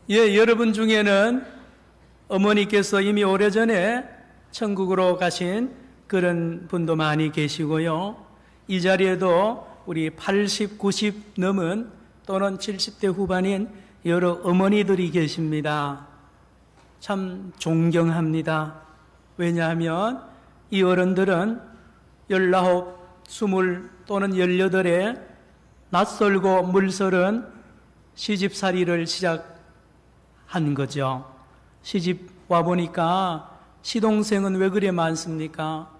예, 여러분 중에는 어머니께서 이미 오래전에 천국으로 가신 그런 분도 많이 계시고요. 이 자리에도 우리 80, 90 넘은 또는 70대 후반인 여러 어머니들이 계십니다. 참 존경합니다. 왜냐하면 이 어른들은 19, 20 또는 18에 낯설고 물설은 시집살이를 시작한 거죠. 시집 와보니까 시동생은 왜 그래 많습니까?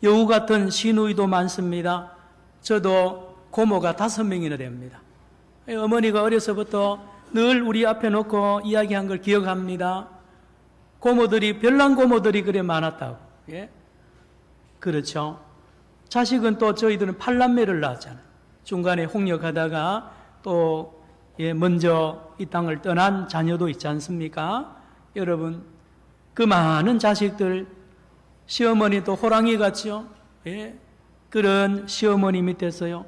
여우 같은 시누이도 많습니다. 저도 고모가 5명이나 됩니다. 어머니가 어려서부터 늘 우리 앞에 놓고 이야기한 걸 기억합니다. 고모들이, 별난 고모들이 그래 많았다고. 예? 그렇죠. 자식은 또 저희들은 8남매를 낳았잖아요. 중간에 홍역하다가 또 먼저 이 땅을 떠난 자녀도 있지 않습니까? 여러분, 그 많은 자식들, 시어머니도 호랑이 같죠? 예? 그런 시어머니 밑에서요.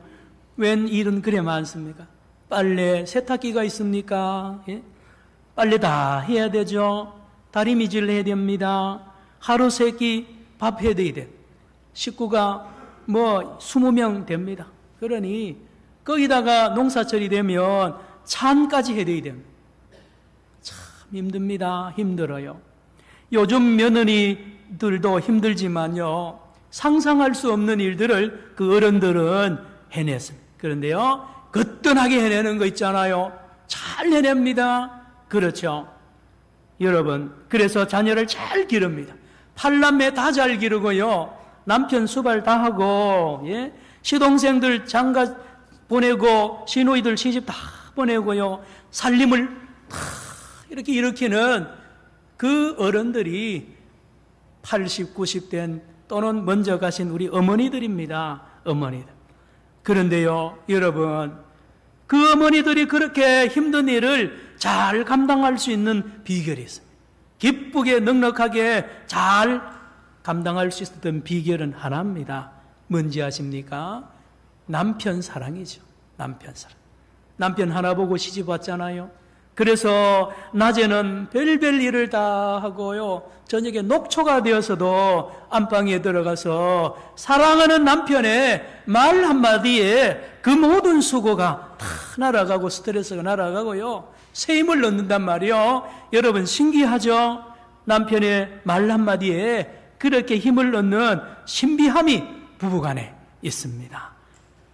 웬 일은 그래 많습니까? 빨래, 세탁기가 있습니까? 예? 빨래 다 해야 되죠? 다리미질 해야 됩니다. 하루 세 끼 밥 해야 돼야. 식구가 20명 됩니다. 그러니 거기다가 농사철이 되면 찬까지 해야 됩니다. 참 힘듭니다. 힘들어요. 요즘 며느리들도 힘들지만요. 상상할 수 없는 일들을 그 어른들은 해냈습니다. 그런데요, 거뜬하게 해내는 거 있잖아요. 잘 해냅니다. 그렇죠. 여러분, 그래서 자녀를 잘 기릅니다. 8남매 다 잘 기르고요. 남편 수발 다 하고, 예? 시동생들 장가 보내고, 시누이들 시집 다 보내고요. 살림을 다 이렇게 일으키는 그 어른들이 80, 90된 또는 먼저 가신 우리 어머니들입니다. 어머니들. 그런데요, 여러분, 그 어머니들이 그렇게 힘든 일을 잘 감당할 수 있는 비결이 있습니다. 기쁘게 넉넉하게 잘 감당할 수 있었던 비결은 하나입니다. 뭔지 아십니까? 남편 사랑이죠. 남편 사랑. 남편 하나 보고 시집 왔잖아요. 그래서 낮에는 별별 일을 다 하고요. 저녁에 녹초가 되어서도 안방에 들어가서 사랑하는 남편의 말 한마디에 그 모든 수고가 다 날아가고 스트레스가 날아가고요. 새 힘을 넣는단 말이요. 여러분 신기하죠? 남편의 말 한마디에 그렇게 힘을 넣는 신비함이 부부간에 있습니다.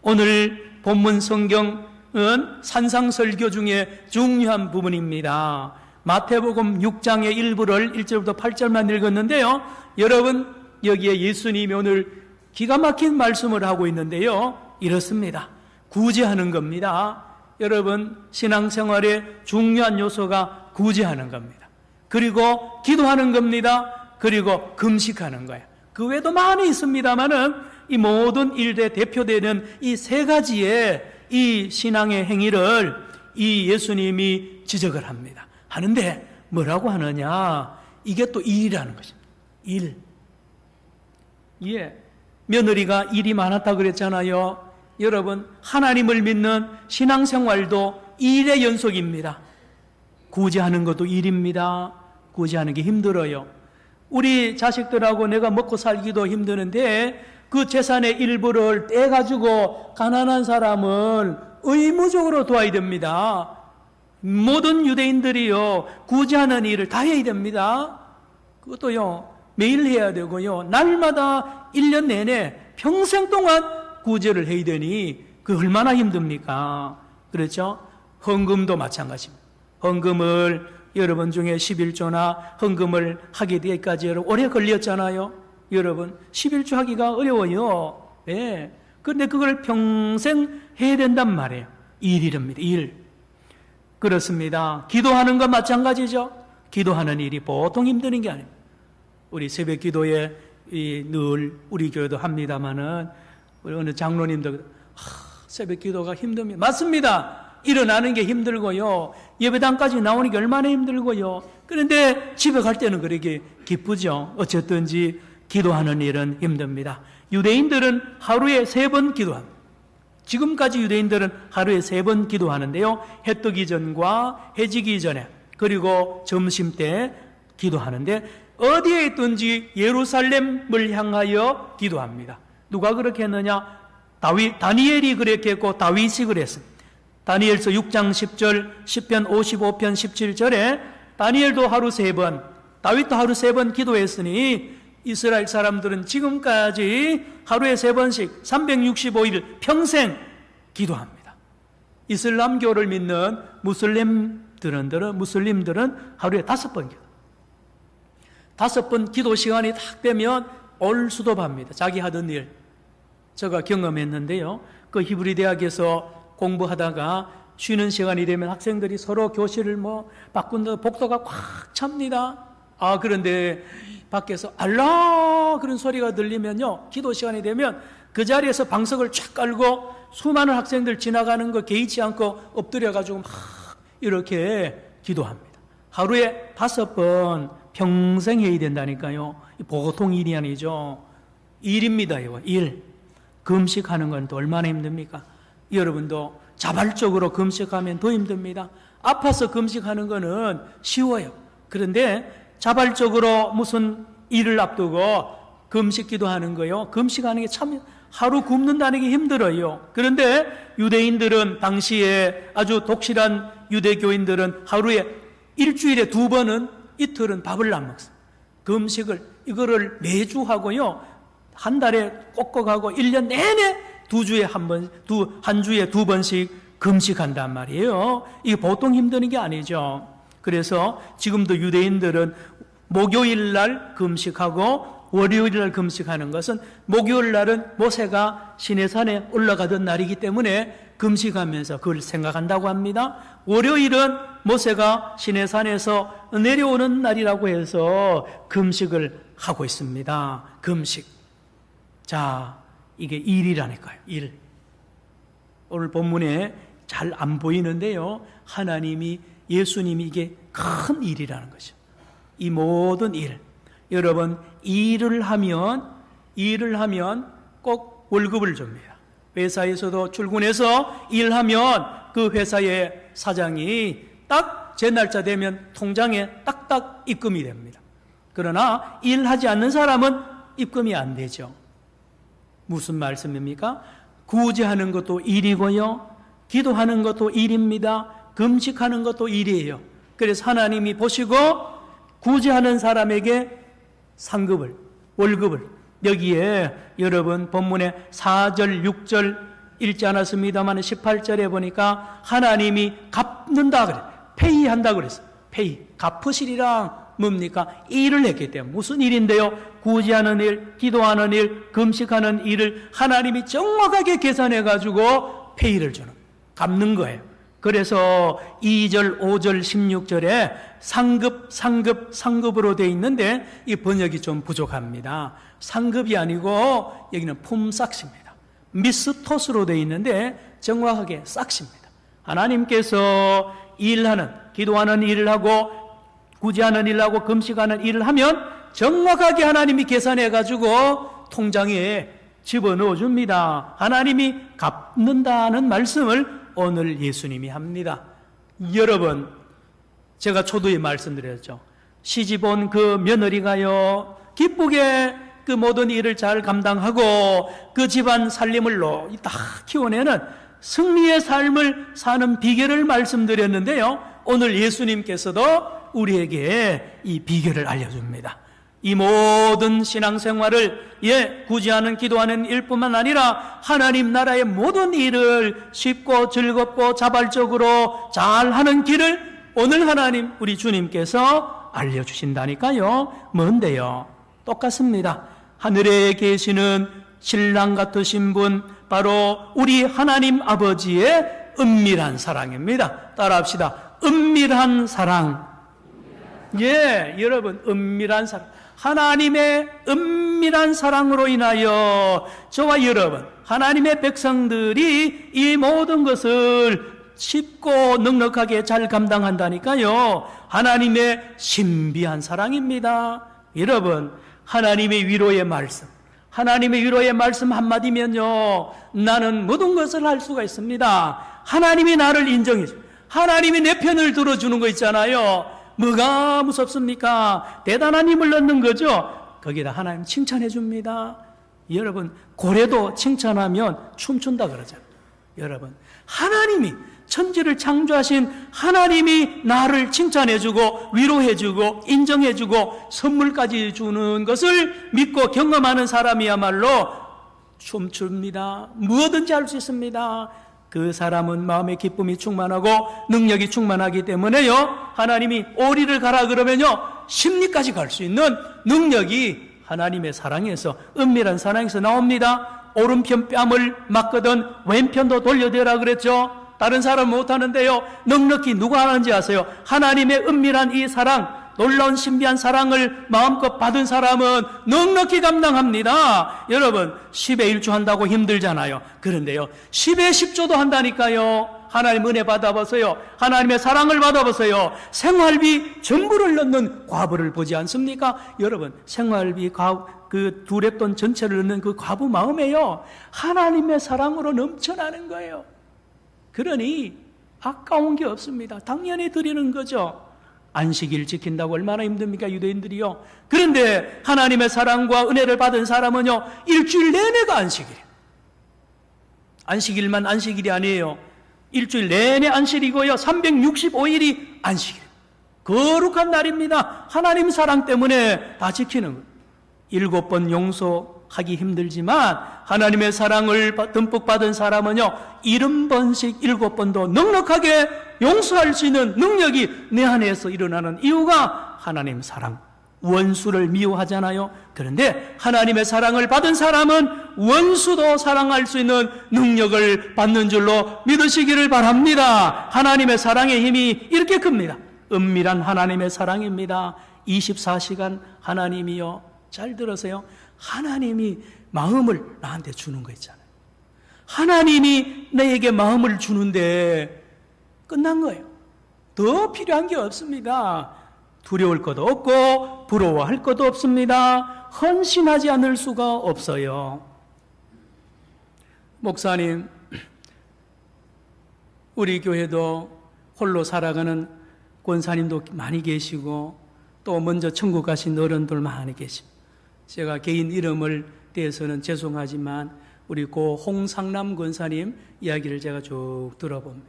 오늘 본문 성경은 산상설교 중에 중요한 부분입니다. 마태복음 6장의 일부를 1절부터 8절만 읽었는데요. 여러분, 여기에 예수님이 오늘 기가 막힌 말씀을 하고 있는데요. 이렇습니다. 구제하는 겁니다. 여러분, 신앙생활의 중요한 요소가 구제하는 겁니다. 그리고 기도하는 겁니다. 그리고 금식하는 거예요. 그 외에도 많이 있습니다만은 이 모든 일에 대표되는 이 세 가지의 이 신앙의 행위를 이 예수님이 지적을 합니다. 하는데 뭐라고 하느냐? 이게 또 일이라는 것입니다. 일. 예. 며느리가 일이 많았다 그랬잖아요. 여러분, 하나님을 믿는 신앙생활도 일의 연속입니다. 구제하는 것도 일입니다. 구제하는 게 힘들어요. 우리 자식들하고 내가 먹고 살기도 힘드는데 그 재산의 일부를 떼가지고 가난한 사람을 의무적으로 도와야 됩니다. 모든 유대인들이요, 구제하는 일을 다 해야 됩니다. 그것도요, 매일 해야 되고요, 날마다 1년 내내 평생 동안 구제를 해야 되니 그 얼마나 힘듭니까? 그렇죠? 헌금도 마찬가지입니다. 헌금을 여러분 중에 11조나 헌금을 하게 되기까지 오래 걸렸잖아요. 여러분, 11조 하기가 어려워요. 예. 그런데 그걸 평생 해야 된단 말이에요. 일이랍니다. 일. 그렇습니다. 기도하는 것 마찬가지죠. 기도하는 일이 보통 힘드는 게 아닙니다. 우리 새벽 기도에 늘 우리 교회도 합니다만은 우리 어느 장로님도 새벽 기도가 힘듭니다. 맞습니다. 일어나는 게 힘들고요. 예배당까지 나오는 게 얼마나 힘들고요. 그런데 집에 갈 때는 그렇게 기쁘죠. 어쨌든지 기도하는 일은 힘듭니다. 유대인들은 하루에 3번 기도합니다. 지금까지 유대인들은 하루에 3번 기도하는데요. 해 뜨기 전과 해 지기 전에, 그리고 점심 때 기도하는데, 어디에 있든지 예루살렘을 향하여 기도합니다. 누가 그렇게 했느냐? 다니엘이 그렇게 했고 다윗이 그랬습니다. 다니엘서 6장 10절, 시편 55편 17절에 다니엘도 하루 3번, 다윗도 하루 3번 기도했으니 이스라엘 사람들은 지금까지 하루에 3번씩 365일 평생 기도합니다. 이슬람교를 믿는 무슬림들은 하루에 5번 기도. 5번 기도 시간이 딱 되면 올수도합니다. 자기 하던 일. 제가 경험했는데요. 그 히브리 대학에서 공부하다가 쉬는 시간이 되면 학생들이 서로 교실을 바꾼다, 복도가 꽉 찹니다. 그런데 밖에서 알라 그런 소리가 들리면요, 기도 시간이 되면 그 자리에서 방석을 쫙 깔고 수많은 학생들 지나가는 거 개의치 않고 엎드려가지고 막 이렇게 기도합니다. 하루에 5번 평생 해야 된다니까요. 보통 일이 아니죠. 일입니다. 일. 금식하는 건 또 얼마나 힘듭니까? 여러분도 자발적으로 금식하면 더 힘듭니다. 아파서 금식하는 거는 쉬워요. 그런데 자발적으로 무슨 일을 앞두고 금식 기도하는 거요. 금식하는 게 참 하루 굶는다는 게 힘들어요. 그런데 유대인들은, 당시에 아주 독실한 유대교인들은 하루에 일주일에 2번은, 이틀은 밥을 안 먹습니다. 금식을 이거를 매주 하고요. 한 달에 꼭꼭 하고 1년 내내 한 주에 2번씩 금식한단 말이에요. 이게 보통 힘드는 게 아니죠. 그래서 지금도 유대인들은 목요일 날 금식하고 월요일 날 금식하는 것은, 목요일 날은 모세가 시내산에 올라가던 날이기 때문에 금식하면서 그걸 생각한다고 합니다. 월요일은 모세가 시내산에서 내려오는 날이라고 해서 금식을 하고 있습니다. 금식. 자, 이게 일이라니까요. 일. 오늘 본문에 잘 안 보이는데요, 예수님이 이게 큰 일이라는 거죠. 이 모든 일. 여러분, 일을 하면 꼭 월급을 줍니다. 회사에서도 출근해서 일하면 그 회사의 사장이 딱 제 날짜 되면 통장에 딱딱 입금이 됩니다. 그러나 일하지 않는 사람은 입금이 안 되죠. 무슨 말씀입니까? 구제하는 것도 일이고요, 기도하는 것도 일입니다. 금식하는 것도 일이에요. 그래서 하나님이 보시고 구제하는 사람에게 상급을, 월급을, 여기에 여러분 본문에 4절, 6절 읽지 않았습니다만 18절에 보니까 하나님이 갚는다 그래. 페이한다 그랬어요. 페이. 갚으시리라. 뭡니까? 일을 했기 때문에. 무슨 일인데요? 구제하는 일, 기도하는 일, 금식하는 일을 하나님이 정확하게 계산해가지고 페이를 주는, 갚는 거예요. 그래서 2절, 5절, 16절에 상급으로 되어 있는데 이 번역이 좀 부족합니다. 상급이 아니고 여기는 품삯입니다. 미스토스로 되어 있는데 정확하게 싹입니다. 하나님께서 기도하는 일을 하고 구제하는 일을 하고 금식하는 일을 하면 정확하게 하나님이 계산해가지고 통장에 집어넣어 줍니다. 하나님이 갚는다는 말씀을 오늘 예수님이 합니다. 여러분, 제가 초두에 말씀드렸죠. 시집 온 그 며느리가요, 기쁘게 그 모든 일을 잘 감당하고 그 집안 살림을 다 키워내는 승리의 삶을 사는 비결을 말씀드렸는데요, 오늘 예수님께서도 우리에게 이 비결을 알려줍니다. 이 모든 신앙생활을 구제하는, 기도하는 일뿐만 아니라 하나님 나라의 모든 일을 쉽고 즐겁고 자발적으로 잘하는 길을 오늘 하나님, 우리 주님께서 알려주신다니까요. 뭔데요? 똑같습니다. 하늘에 계시는 신랑 같으신 분, 바로 우리 하나님 아버지의 은밀한 사랑입니다. 따라합시다. 은밀한 사랑. 여러분, 은밀한 사랑. 하나님의 은밀한 사랑으로 인하여 저와 여러분, 하나님의 백성들이 이 모든 것을 쉽고 넉넉하게 잘 감당한다니까요. 하나님의 신비한 사랑입니다. 여러분, 하나님의 위로의 말씀, 하나님의 위로의 말씀 한마디면요, 나는 모든 것을 할 수가 있습니다. 하나님이 나를 인정해 줘. 하나님이 내 편을 들어주는 거 있잖아요. 뭐가 무섭습니까? 대단한 힘을 얻는 거죠. 거기다 하나님 칭찬해 줍니다. 여러분, 고래도 칭찬하면 춤춘다 그러잖아요. 여러분, 하나님이, 천지를 창조하신 하나님이 나를 칭찬해주고 위로해주고 인정해주고 선물까지 주는 것을 믿고 경험하는 사람이야말로 춤춥니다. 무엇든지 할 수 있습니다. 그 사람은 마음의 기쁨이 충만하고 능력이 충만하기 때문에요, 하나님이 오리를 가라 그러면요, 심리까지 갈 수 있는 능력이 하나님의 사랑에서, 은밀한 사랑에서 나옵니다. 오른편 뺨을 맞거든 왼편도 돌려대라 그랬죠. 다른 사람은 못하는데요, 넉넉히 누가 하는지 아세요? 하나님의 은밀한 이 사랑, 놀라운 신비한 사랑을 마음껏 받은 사람은 넉넉히 감당합니다. 여러분, 10에 1조 한다고 힘들잖아요. 그런데요, 10에 10조도 한다니까요. 하나님 은혜 받아보세요. 하나님의 사랑을 받아보세요. 생활비 전부를 넣는 과부를 보지 않습니까? 여러분, 생활비 그 두랩돈 전체를 넣는 그 과부 마음에요, 하나님의 사랑으로 넘쳐나는 거예요. 그러니 아까운 게 없습니다. 당연히 드리는 거죠. 안식일 지킨다고 얼마나 힘듭니까, 유대인들이요. 그런데 하나님의 사랑과 은혜를 받은 사람은요, 일주일 내내가 안식일이에요. 안식일만 안식일이 아니에요. 일주일 내내 안식이고요, 365일이 안식이에요. 거룩한 날입니다. 하나님 사랑 때문에 다 지키는 거예요. 7번 용서하기 힘들지만 하나님의 사랑을 듬뿍 받은 사람은요, 70번씩 7번도 넉넉하게 용서할 수 있는 능력이 내 안에서 일어나는 이유가 하나님 사랑. 원수를 미워하잖아요. 그런데 하나님의 사랑을 받은 사람은 원수도 사랑할 수 있는 능력을 받는 줄로 믿으시기를 바랍니다. 하나님의 사랑의 힘이 이렇게 큽니다. 은밀한 하나님의 사랑입니다. 24시간 하나님이요, 잘 들으세요. 하나님이 마음을 나한테 주는 거 있잖아요. 하나님이 내게 마음을 주는데 끝난 거예요. 더 필요한 게 없습니다. 두려울 것도 없고 부러워할 것도 없습니다. 헌신하지 않을 수가 없어요. 목사님, 우리 교회도 홀로 살아가는 권사님도 많이 계시고 또 먼저 천국 가신 어른들 많이 계십니다. 제가 개인 이름을 대해서는 죄송하지만 우리 고 홍상남 권사님 이야기를 제가 쭉 들어봅니다.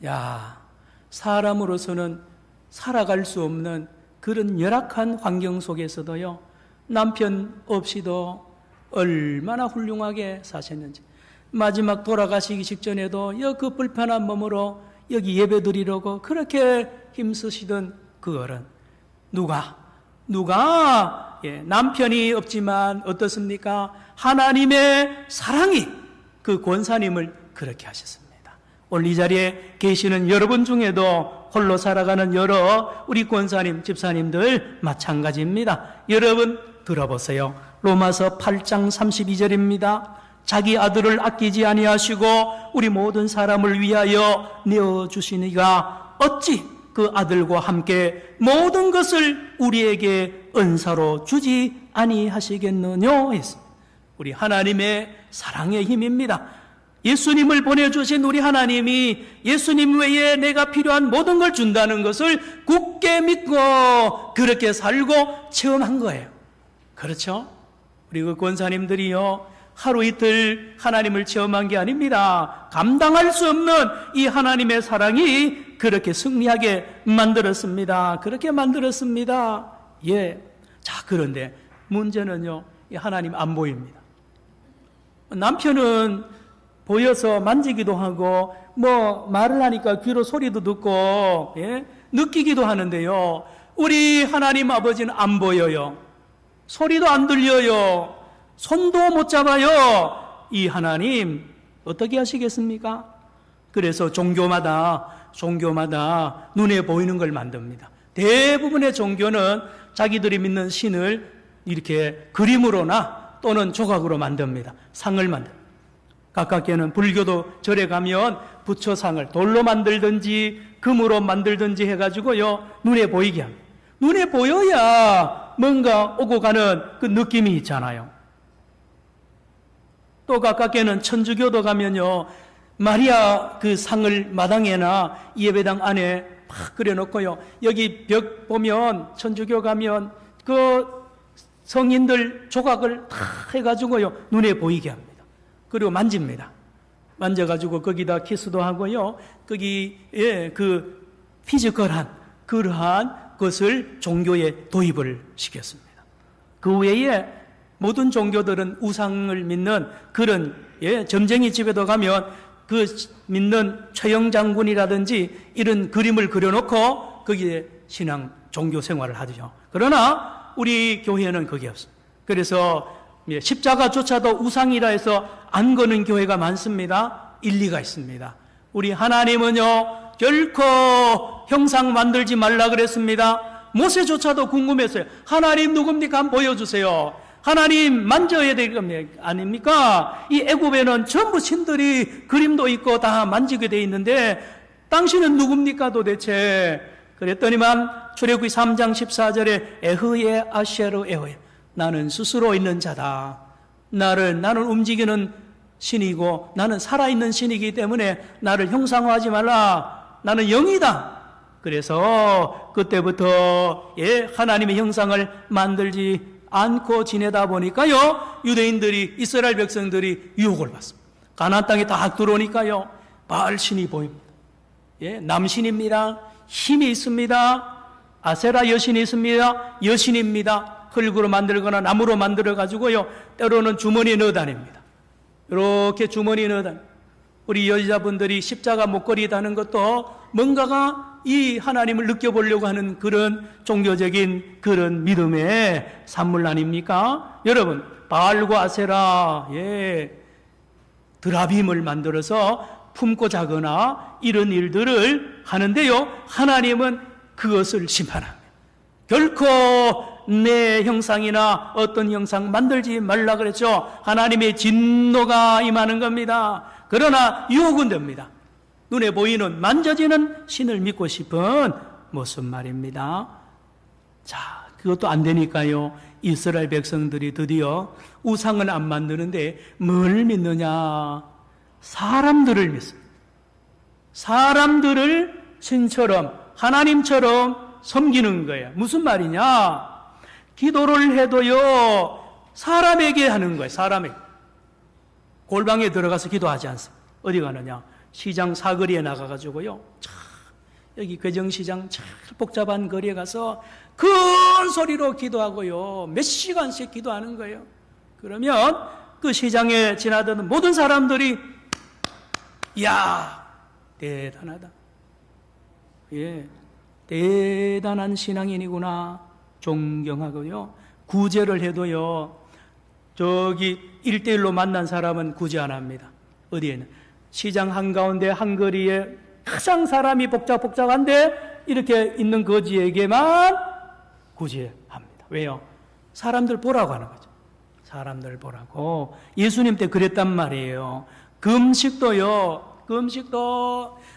야, 사람으로서는 살아갈 수 없는 그런 열악한 환경 속에서도요, 남편 없이도 얼마나 훌륭하게 사셨는지, 마지막 돌아가시기 직전에도 그 불편한 몸으로 여기 예배 드리려고 그렇게 힘쓰시던 그 어른, 누가 남편이 없지만 어떻습니까? 하나님의 사랑이 그 권사님을 그렇게 하셨습니다. 오늘 이 자리에 계시는 여러분 중에도 홀로 살아가는 여러 우리 권사님, 집사님들 마찬가지입니다. 여러분 들어보세요. 로마서 8장 32절입니다. 자기 아들을 아끼지 아니하시고 우리 모든 사람을 위하여 내어주시니가 어찌 그 아들과 함께 모든 것을 우리에게 은사로 주지 아니하시겠느냐 했습니다. 우리 하나님의 사랑의 힘입니다. 예수님을 보내주신 우리 하나님이 예수님 외에 내가 필요한 모든 걸 준다는 것을 굳게 믿고 그렇게 살고 체험한 거예요. 그렇죠? 우리 그 권사님들이요, 하루 이틀 하나님을 체험한 게 아닙니다. 감당할 수 없는 이 하나님의 사랑이 그렇게 승리하게 만들었습니다. 그렇게 만들었습니다. 예. 자, 그런데 문제는요, 이 하나님 안 보입니다. 남편은 보여서 만지기도 하고 말을 하니까 귀로 소리도 듣고 느끼기도 하는데요, 우리 하나님 아버지는 안 보여요. 소리도 안 들려요. 손도 못 잡아요. 이 하나님 어떻게 하시겠습니까? 그래서 종교마다 눈에 보이는 걸 만듭니다. 대부분의 종교는 자기들이 믿는 신을 이렇게 그림으로나 또는 조각으로 만듭니다. 상을 만듭니다. 가깝게는 불교도 절에 가면 부처상을 돌로 만들든지 금으로 만들든지 해가지고요, 눈에 보이게 합니다. 눈에 보여야 뭔가 오고 가는 그 느낌이 있잖아요. 또 가깝게는 천주교도 가면요, 마리아 그 상을 마당에나 예배당 안에 막 그려놓고요, 여기 벽 보면 천주교 가면 그 성인들 조각을 다 해가지고요 눈에 보이게 합니다. 그리고 만집니다. 만져가지고 거기다 키스도 하고요, 거기에 그 피지컬한 그러한 것을 종교에 도입을 시켰습니다. 그 외에 모든 종교들은 우상을 믿는 그런, 점쟁이 집에도 가면 그 믿는 최영 장군이라든지 이런 그림을 그려놓고 거기에 신앙 종교 생활을 하죠. 그러나 우리 교회는 그게 없습니다. 그래서 십자가조차도 우상이라 해서 안 거는 교회가 많습니다. 일리가 있습니다. 우리 하나님은요 결코 형상 만들지 말라 그랬습니다. 모세조차도 궁금했어요. 하나님 누굽니까? 한번 보여주세요. 하나님 만져야 될 겁니다. 아닙니까? 이 애굽에는 전부 신들이 그림도 있고 다 만지게 돼 있는데 당신은 누굽니까 도대체? 그랬더니만 출애굽기 3장 14절에 에흐예 아셰르 에흐예, 나는 스스로 있는 자다. 나는 움직이는 신이고 나는 살아있는 신이기 때문에 나를 형상화하지 말라. 나는 영이다. 그래서 그때부터 하나님의 형상을 만들지 않고 지내다 보니까요, 유대인들이, 이스라엘 백성들이 유혹을 받습니다. 가나안 땅에 딱 들어오니까요, 바알신이 보입니다. 남신입니다. 힘이 있습니다. 아세라 여신이 있습니다. 여신입니다. 흙으로 만들거나 나무로 만들어가지고요, 때로는 주머니에 넣어 다닙니다. 이렇게 주머니에 넣어 다닙니다. 우리 여자분들이 십자가 목걸이 다는 것도 뭔가가 이 하나님을 느껴보려고 하는 그런 종교적인 그런 믿음의 산물 아닙니까? 여러분, 바알과 아세라, 드라빔을 만들어서 품고 자거나 이런 일들을 하는데요, 하나님은 그것을 심판합니다. 결코 내 형상이나 어떤 형상 만들지 말라 그랬죠. 하나님의 진노가 임하는 겁니다. 그러나 유혹은 됩니다. 눈에 보이는 만져지는 신을 믿고 싶은 모습 말입니다. 자, 그것도 안 되니까요, 이스라엘 백성들이 드디어 우상은 안 만드는데 뭘 믿느냐? 사람들을 믿습니다. 사람들을 신처럼 하나님처럼 섬기는 거예요. 무슨 말이냐? 기도를 해도요 사람에게 하는 거예요. 사람에게. 골방에 들어가서 기도하지 않습니다. 어디 가느냐? 시장 사거리에 나가가지고요, 여기 괴정시장 참 복잡한 거리에 가서 큰 소리로 기도하고요, 몇 시간씩 기도하는 거예요. 그러면 그 시장에 지나던 모든 사람들이 이야 대단하다, 대단한 신앙인이구나 존경하고요, 구제를 해도요 저기 1대1로 만난 사람은 구제 안 합니다. 어디에는 시장 한가운데 한거리에 가장 사람이 복잡한데 이렇게 있는 거지에게만 구제합니다. 왜요? 사람들 보라고 하는 거죠. 사람들 보라고. 예수님 때 그랬단 말이에요.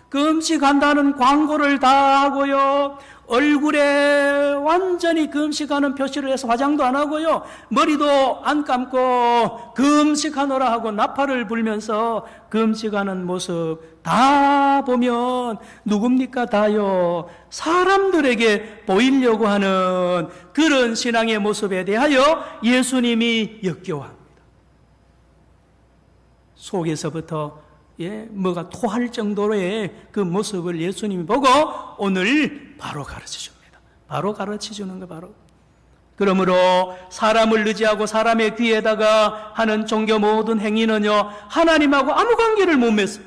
금식한다는 광고를 다 하고요, 얼굴에 완전히 금식하는 표시를 해서 화장도 안 하고요, 머리도 안 감고 금식하노라 하고 나팔을 불면서 금식하는 모습 다 보면 누굽니까? 다요 사람들에게 보이려고 하는 그런 신앙의 모습에 대하여 예수님이 역겨워합니다. 속에서부터 뭐가 토할 정도로의 그 모습을 예수님이 보고 오늘 바로 가르쳐 줍니다. 바로 가르쳐 주는 거 바로. 그러므로 사람을 의지하고 사람의 귀에다가 하는 종교 모든 행위는요, 하나님하고 아무 관계를 못 맺어요.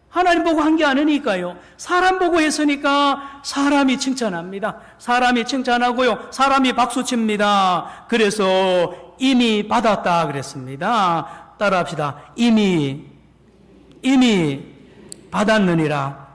하나님 보고 한 게 아니니까요. 사람 보고 했으니까 사람이 칭찬합니다. 사람이 칭찬하고요, 사람이 박수칩니다. 그래서 이미 받았다 그랬습니다. 따라합시다. 이미 받았느니라.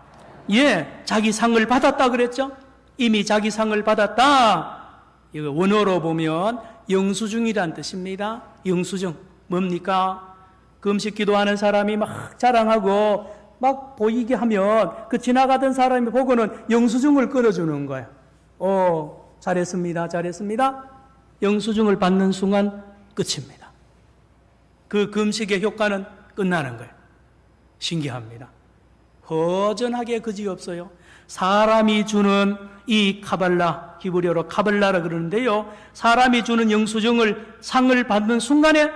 자기 상을 받았다 그랬죠? 이미 자기 상을 받았다. 이거 원어로 보면 영수증이란 뜻입니다. 영수증. 뭡니까? 금식 기도하는 사람이 막 자랑하고 막 보이게 하면 그 지나가던 사람이 보고는 영수증을 끊어주는 거예요. 잘했습니다. 영수증을 받는 순간 끝입니다. 그 금식의 효과는 끝나는 거예요. 신기합니다. 허전하게 그지없어요. 사람이 주는 이 카발라, 히브리어로 카발라라 그러는데요, 사람이 주는 영수증을 상을 받는 순간에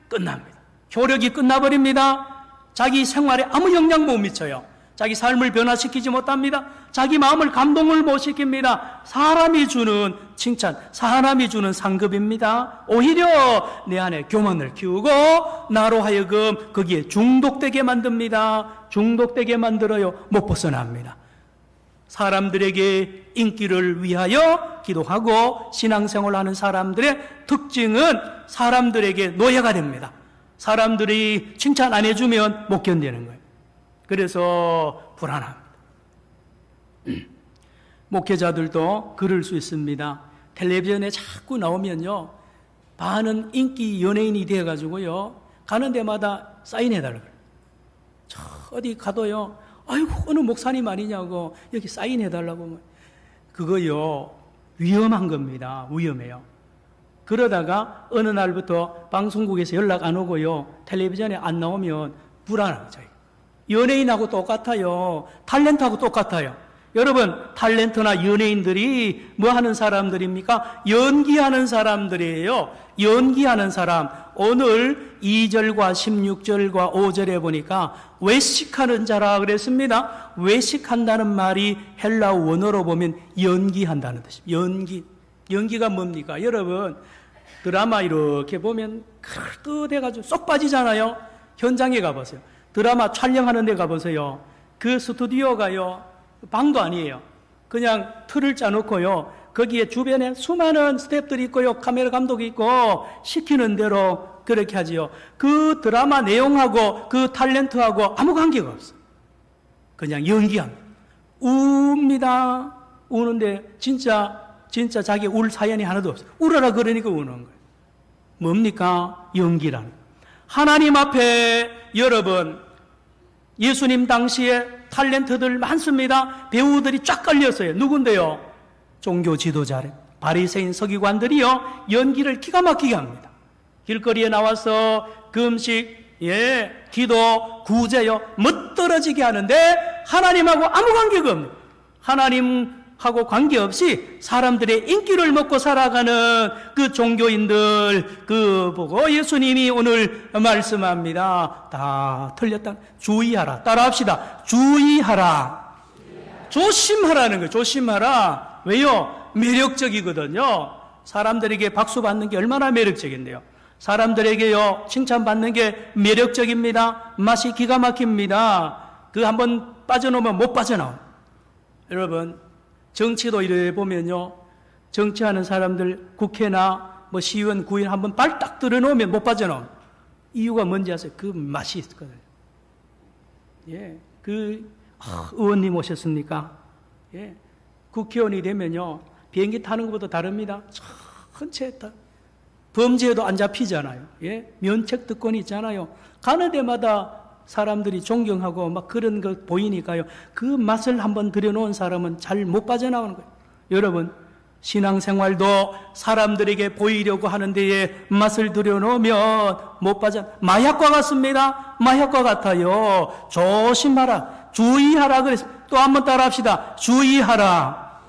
끝납니다. 효력이 끝나버립니다. 자기 생활에 아무 영향 못 미쳐요. 자기 삶을 변화시키지 못합니다. 자기 마음을 감동을 못 시킵니다. 사람이 주는 칭찬, 사람이 주는 상급입니다. 오히려 내 안에 교만을 키우고 나로 하여금 거기에 중독되게 만듭니다. 중독되게 만들어요. 못 벗어납니다. 사람들에게 인기를 위하여 기도하고 신앙생활하는 사람들의 특징은 사람들에게 노예가 됩니다. 사람들이 칭찬 안 해주면 못 견디는 거예요. 그래서 불안합니다. 목회자들도 그럴 수 있습니다. 텔레비전에 자꾸 나오면요, 반은 인기 연예인이 되어가지고요, 가는 데마다 사인해달라고 그래요. 저 어디 가도요, 아이고 어느 목사님 아니냐고 여기 사인해달라고. 그거요 위험한 겁니다. 위험해요. 그러다가 어느 날부터 방송국에서 연락 안 오고요, 텔레비전에 안 나오면 불안하죠. 연예인하고 똑같아요. 탤런트하고 똑같아요. 여러분, 탤런트나 연예인들이 뭐 하는 사람들입니까? 연기하는 사람들이에요. 연기하는 사람. 오늘 2절과 16절과 5절에 보니까 외식하는 자라 그랬습니다. 외식한다는 말이 헬라어 원어로 보면 연기한다는 뜻입니다. 연기가 뭡니까? 여러분, 드라마 이렇게 보면 그릇해가지고 쏙 빠지잖아요. 현장에 가보세요. 드라마 촬영하는 데 가보세요. 그 스튜디오가요, 방도 아니에요. 그냥 틀을 짜놓고요, 거기에 주변에 수많은 스태프들이 있고요, 카메라 감독이 있고, 시키는 대로 그렇게 하지요. 그 드라마 내용하고 그 탤런트하고 아무 관계가 없어요. 그냥 연기합니다. 웁니다. 우는데 진짜 자기 울 사연이 하나도 없어요. 울어라 그러니까 우는 거예요. 뭡니까? 연기라는 거예요. 하나님 앞에 여러분, 예수님 당시에 탤런트들 많습니다. 배우들이 쫙 깔렸어요. 누군데요? 종교 지도자래. 바리새인 서기관들이요, 연기를 기가 막히게 합니다. 길거리에 나와서 금식, 기도, 구제요, 멋들어지게 하는데 하나님하고 아무 관계가 없는, 하나님하고 관계없이 사람들의 인기를 먹고 살아가는 그 종교인들, 그 보고 예수님이 오늘 말씀합니다. 다 틀렸다. 주의하라. 따라합시다. 주의하라. 조심하라는 거예요. 조심하라. 왜요? 매력적이거든요. 사람들에게 박수 받는 게 얼마나 매력적인데요. 사람들에게요, 칭찬받는 게 매력적입니다. 맛이 기가 막힙니다. 그 한번 빠져놓으면 못 빠져나옵니다. 여러분, 정치도 이래 보면요, 정치하는 사람들 국회나 뭐 시의원, 구의원 한번 발 딱 들어놓으면 못 빠져나옵니다. 이유가 뭔지 아세요? 그 맛이 있거든요. 의원님 오셨습니까? 국회의원이 되면요, 비행기 타는 것보다 다릅니다. 천천히 타. 범죄도 안 잡히잖아요. 면책 특권이 있잖아요. 가는 데마다 사람들이 존경하고 막 그런 거 보이니까요, 그 맛을 한번 들여놓은 사람은 잘 못 빠져나오는 거예요. 여러분, 신앙생활도 사람들에게 보이려고 하는 데에 맛을 들여놓으면 못 빠져, 마약과 같습니다. 마약과 같아요. 조심하라. 주의하라 그랬습니다. 또 한번 따라합시다. 주의하라.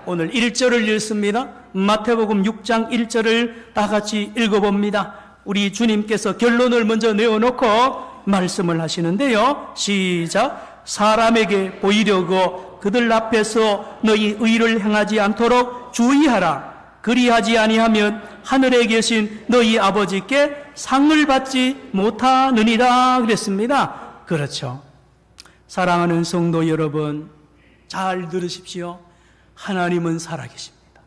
오늘 1절을 읽습니다. 마태복음 6장 1절을 다 같이 읽어봅니다. 우리 주님께서 결론을 먼저 내어놓고 말씀을 하시는데요. 시작. 사람에게 보이려고 그들 앞에서 너희 의를 행하지 않도록 주의하라. 그리하지 아니하면 하늘에 계신 너희 아버지께 상을 받지 못하느니라 그랬습니다. 그렇죠. 사랑하는 성도 여러분, 잘 들으십시오. 하나님은 살아계십니다.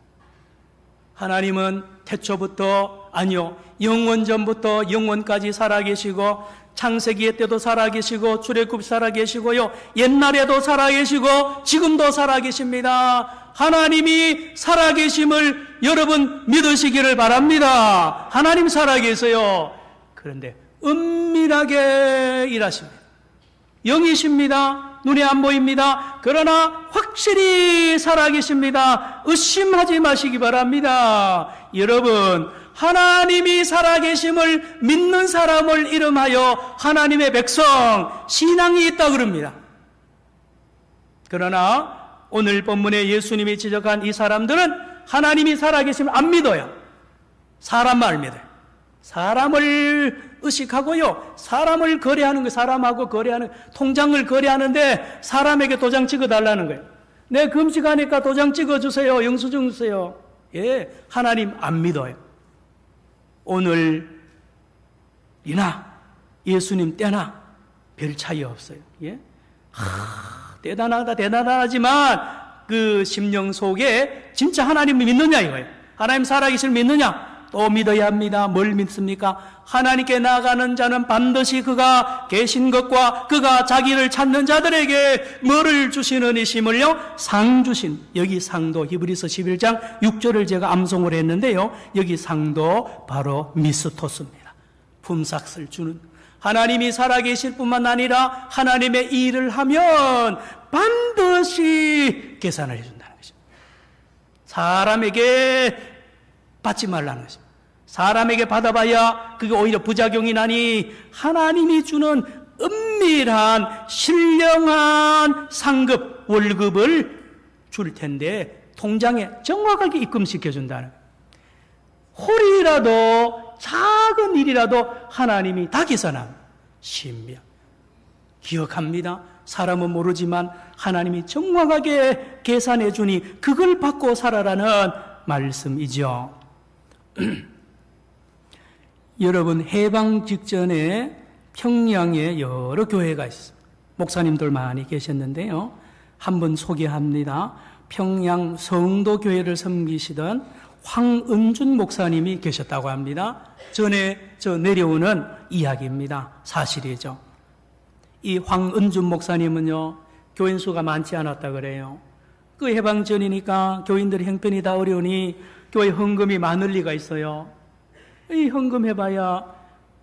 하나님은 태초부터, 아니요, 영원전부터 영원까지 살아계시고, 창세기의 때도 살아계시고, 출애굽 살아계시고요, 옛날에도 살아계시고 지금도 살아계십니다. 하나님이 살아계심을 여러분 믿으시기를 바랍니다. 하나님 살아계세요. 그런데 은밀하게 일하십니다. 영이십니다. 눈에 안 보입니다. 그러나 확실히 살아계십니다. 의심하지 마시기 바랍니다. 여러분, 하나님이 살아계심을 믿는 사람을 이름하여 하나님의 백성, 신앙이 있다 그럽니다. 그러나 오늘 본문에 예수님이 지적한 이 사람들은 하나님이 살아계심을 안 믿어요. 사람만 믿어요. 사람을 의식하고요, 사람을 거래하는 거, 사람하고 거래하는, 통장을 거래하는데 사람에게 도장 찍어달라는 거예요. 내 금식하니까 도장 찍어주세요, 영수증 주세요. 예, 하나님 안 믿어요. 오늘이나 예수님 때나 별 차이 없어요. 예? 대단하지만 그 심령 속에 진짜 하나님을 믿느냐 이거예요. 하나님 살아계실 믿느냐? 또 믿어야 합니다. 뭘 믿습니까? 하나님께 나아가는 자는 반드시 그가 계신 것과 그가 자기를 찾는 자들에게 뭐를 주시는 이심을요? 상 주신, 여기 상도 히브리서 11장 6절을 제가 암송을 했는데요, 여기 상도 바로 미스토스입니다. 품삯을 주는, 하나님이 살아계실 뿐만 아니라 하나님의 일을 하면 반드시 계산을 해준다는 것입니다. 사람에게 받지 말라는 것입니다. 사람에게 받아봐야 그게 오히려 부작용이 나니 하나님이 주는 은밀한 신령한 상급, 월급을 줄 텐데 통장에 정확하게 입금시켜 준다는 거예요. 홀이라도 작은 일이라도 하나님이 다 계산합니다. 신비한, 기억합니다. 사람은 모르지만 하나님이 정확하게 계산해 주니 그걸 받고 살아라는 말씀이죠. 여러분, 해방 직전에 평양에 여러 교회가 있습니다. 목사님들 많이 계셨는데요, 한번 소개합니다. 평양 성도교회를 섬기시던 황은준 목사님이 계셨다고 합니다. 전에 내려오는 이야기입니다. 사실이죠. 이 황은준 목사님은요, 교인 수가 많지 않았다 그래요. 그 해방 전이니까 교인들이 형편이 다 어려우니 교회 헌금이 많을 리가 있어요. 이 헌금 해봐야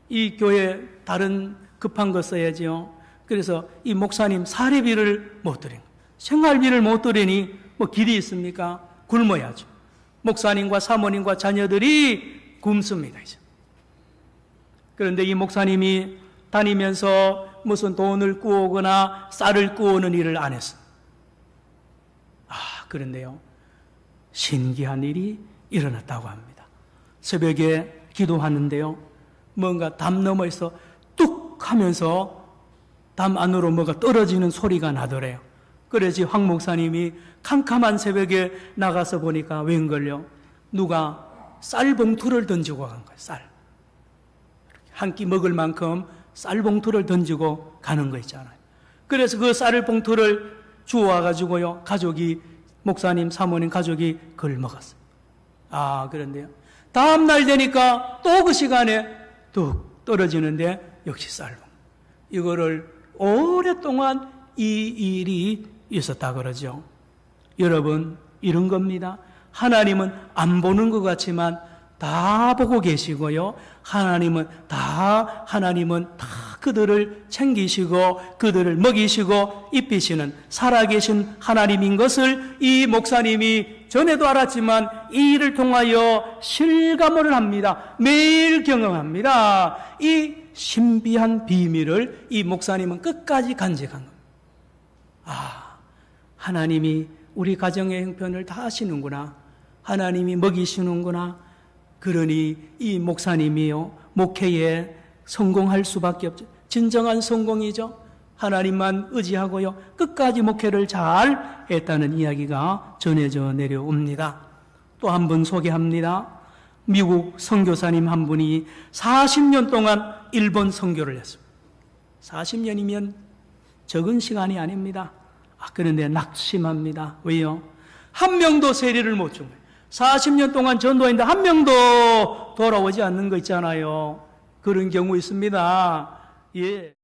이 교회 다른 급한 거 써야죠. 그래서 이 목사님 사례비를 못 드린, 생활비를 못 드리니 뭐 길이 있습니까? 굶어야죠. 목사님과 사모님과 자녀들이 굶습니다, 이제. 그런데 이 목사님이 다니면서 무슨 돈을 꾸오거나 쌀을 꾸오는 일을 안 했어요. 그런데요, 신기한 일이 일어났다고 합니다. 새벽에 기도하는데요, 뭔가 담 너머에서 뚝 하면서 담 안으로 뭐가 떨어지는 소리가 나더래요. 그래서 황 목사님이 캄캄한 새벽에 나가서 보니까 웬걸요, 누가 쌀봉투를 던지고 간 거예요. 쌀. 한 끼 먹을 만큼 쌀봉투를 던지고 가는 거 있잖아요. 그래서 그 쌀봉투를 주워와가지고요, 가족이, 목사님, 사모님 가족이 그걸 먹었어요. 그런데요, 다음날 되니까 또 그 시간에 뚝 떨어지는데 역시 쌀봉. 이거를 오랫동안 이 일이 있었다 그러죠. 여러분, 이런 겁니다. 하나님은 안 보는 것 같지만 다 보고 계시고요, 하나님은 다 그들을 챙기시고 그들을 먹이시고 입히시는 살아계신 하나님인 것을 이 목사님이 전에도 알았지만 이 일을 통하여 실감을 합니다. 매일 경험합니다. 이 신비한 비밀을 이 목사님은 끝까지 간직한 겁니다. 하나님이 우리 가정의 형편을 다 아시는구나, 하나님이 먹이시는구나. 그러니 이 목사님이요, 목회에 성공할 수밖에 없죠. 진정한 성공이죠. 하나님만 의지하고요, 끝까지 목회를 잘 했다는 이야기가 전해져 내려옵니다. 또 한 분 소개합니다. 미국 선교사님 한 분이 40년 동안 일본 선교를 했습니다. 40년이면 적은 시간이 아닙니다. 그런데 낙심합니다. 왜요? 한 명도 세례를 못 준 거예요. 40년 동안 전도했는데 한 명도 돌아오지 않는 거 있잖아요. 그런 경우 있습니다. 예.